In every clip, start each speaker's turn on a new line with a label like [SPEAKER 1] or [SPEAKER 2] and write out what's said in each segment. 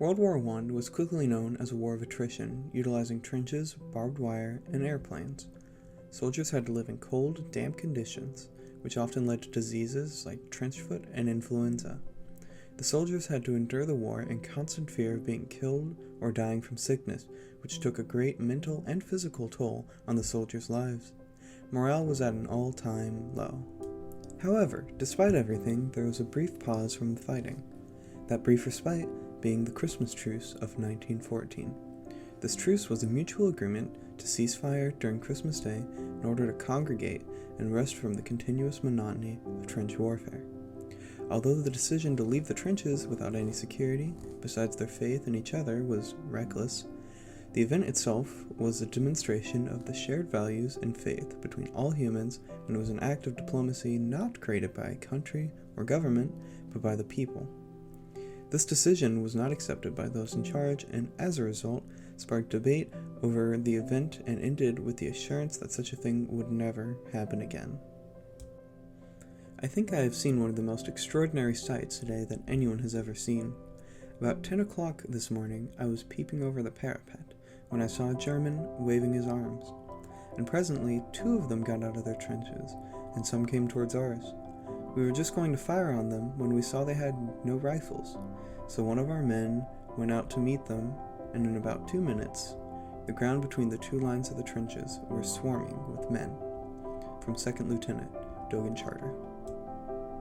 [SPEAKER 1] World War I was quickly known as a war of attrition, utilizing trenches, barbed wire, and airplanes. Soldiers had to live in cold, damp conditions, which often led to diseases like trench foot and influenza. The soldiers had to endure the war in constant fear of being killed or dying from sickness, which took a great mental and physical toll on the soldiers' lives. Morale was at an all-time low. However, despite everything, there was a brief pause from the fighting. That brief respite being the Christmas Truce of 1914. This truce was a mutual agreement to cease fire during Christmas Day in order to congregate and rest from the continuous monotony of trench warfare. Although the decision to leave the trenches without any security, besides their faith in each other, was reckless, the event itself was a demonstration of the shared values and faith between all humans, and was an act of diplomacy not created by a country or government, but by the people. This decision was not accepted by those in charge, and as a result, sparked debate over the event and ended with the assurance that such a thing would never happen again. I think I have seen one of the most extraordinary sights today that anyone has ever seen. About 10 o'clock this morning, I was peeping over the parapet when I saw a German waving his arms, and presently 2 of them got out of their trenches, and some came towards ours. We were just going to fire on them when we saw they had no rifles, so one of our men went out to meet them, and in about 2 minutes, the ground between the 2 lines of the trenches were swarming with men. From 2nd Lieutenant Dogan Charter.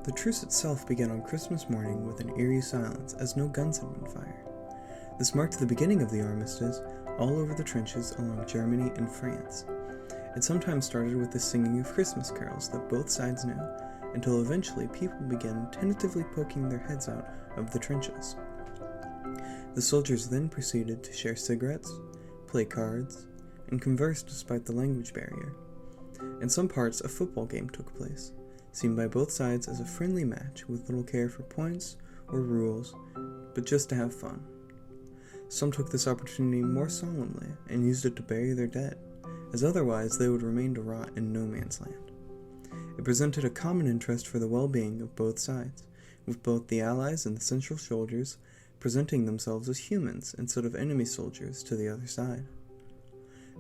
[SPEAKER 1] The truce itself began on Christmas morning with an eerie silence, as no guns had been fired. This marked the beginning of the armistice all over the trenches along Germany and France. It sometimes started with the singing of Christmas carols that both sides knew, until eventually people began tentatively poking their heads out of the trenches. The soldiers then proceeded to share cigarettes, play cards, and converse despite the language barrier. In some parts, a football game took place, seen by both sides as a friendly match with little care for points or rules, but just to have fun. Some took this opportunity more solemnly and used it to bury their dead, as otherwise they would remain to rot in no man's land. It presented a common interest for the well-being of both sides, with both the Allies and the Central soldiers presenting themselves as humans instead of enemy soldiers to the other side.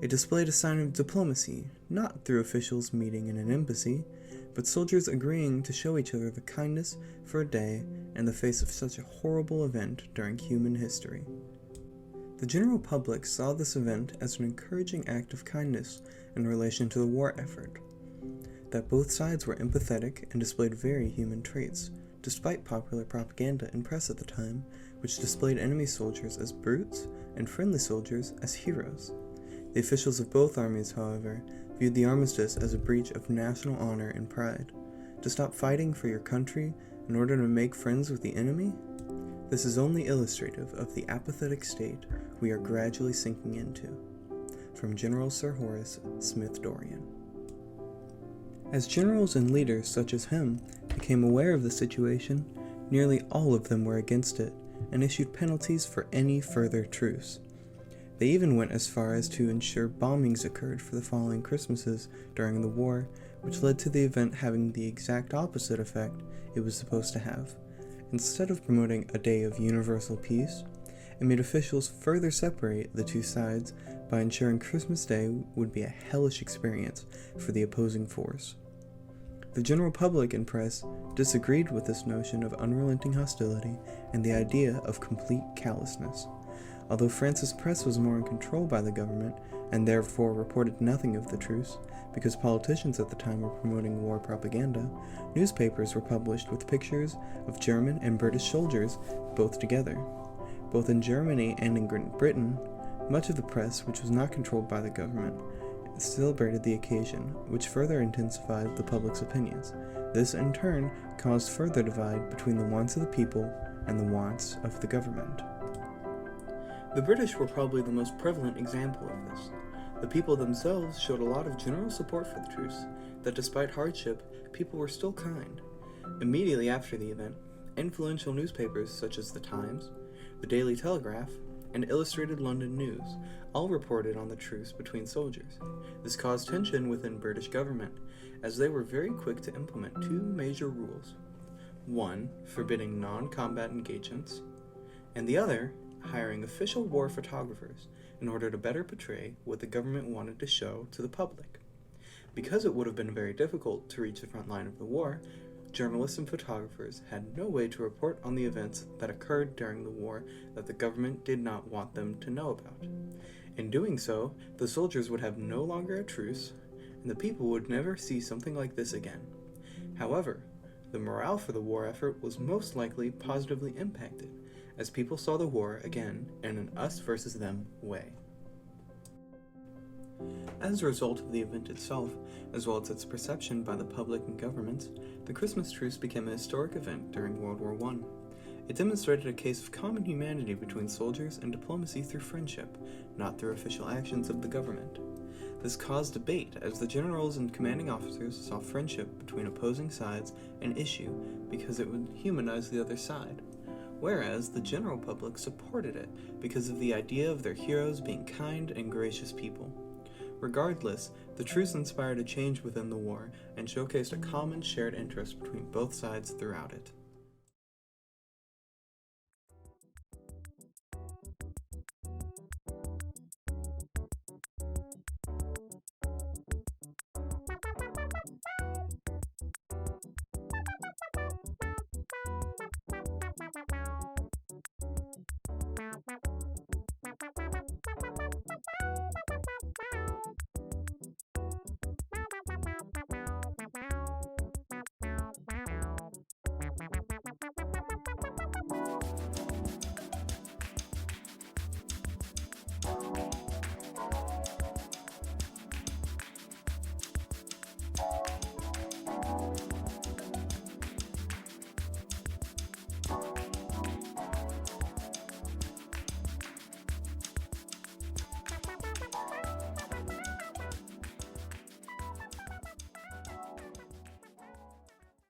[SPEAKER 1] It displayed a sign of diplomacy, not through officials meeting in an embassy, but soldiers agreeing to show each other the kindness for a day in the face of such a horrible event during human history. The general public saw this event as an encouraging act of kindness in relation to the war effort, that both sides were empathetic and displayed very human traits, despite popular propaganda and press at the time, which displayed enemy soldiers as brutes and friendly soldiers as heroes. The officials of both armies, however, viewed the armistice as a breach of national honor and pride. To stop fighting for your country in order to make friends with the enemy? This is only illustrative of the apathetic state we are gradually sinking into. From General Sir Horace Smith Dorrien. As generals and leaders such as him became aware of the situation, nearly all of them were against it and issued penalties for any further truce. They even went as far as to ensure bombings occurred for the following Christmases during the war, which led to the event having the exact opposite effect it was supposed to have. Instead of promoting a day of universal peace, it made officials further separate the 2 sides by ensuring Christmas Day would be a hellish experience for the opposing force. The general public and press disagreed with this notion of unrelenting hostility and the idea of complete callousness. Although France's press was more in control by the government, and therefore reported nothing of the truce, because politicians at the time were promoting war propaganda, newspapers were published with pictures of German and British soldiers both together. Both in Germany and in Great Britain, much of the press, which was not controlled by the government, celebrated the occasion, which further intensified the public's opinions. This, in turn, caused further divide between the wants of the people and the wants of the government. The British were probably the most prevalent example of this. The people themselves showed a lot of general support for the truce, that despite hardship, people were still kind. Immediately after the event, influential newspapers such as The Times, The Daily Telegraph, and Illustrated London News all reported on the truce between soldiers. This caused tension within British government, as they were very quick to implement 2 major rules. One, forbidding non-combat engagements, and the other, hiring official war photographers in order to better portray what the government wanted to show to the public. Because it would have been very difficult to reach the front line of the war, journalists and photographers had no way to report on the events that occurred during the war that the government did not want them to know about. In doing so, the soldiers would have no longer a truce, and the people would never see something like this again. However, the morale for the war effort was most likely positively impacted, as people saw the war again in an us versus them way. As a result of the event itself, as well as its perception by the public and governments, the Christmas Truce became a historic event during World War I. It demonstrated a case of common humanity between soldiers and diplomacy through friendship, not through official actions of the government. This caused debate as the generals and commanding officers saw friendship between opposing sides an issue because it would humanize the other side, whereas the general public supported it because of the idea of their heroes being kind and gracious people. Regardless, the truce inspired a change within the war and showcased a common shared interest between both sides throughout it.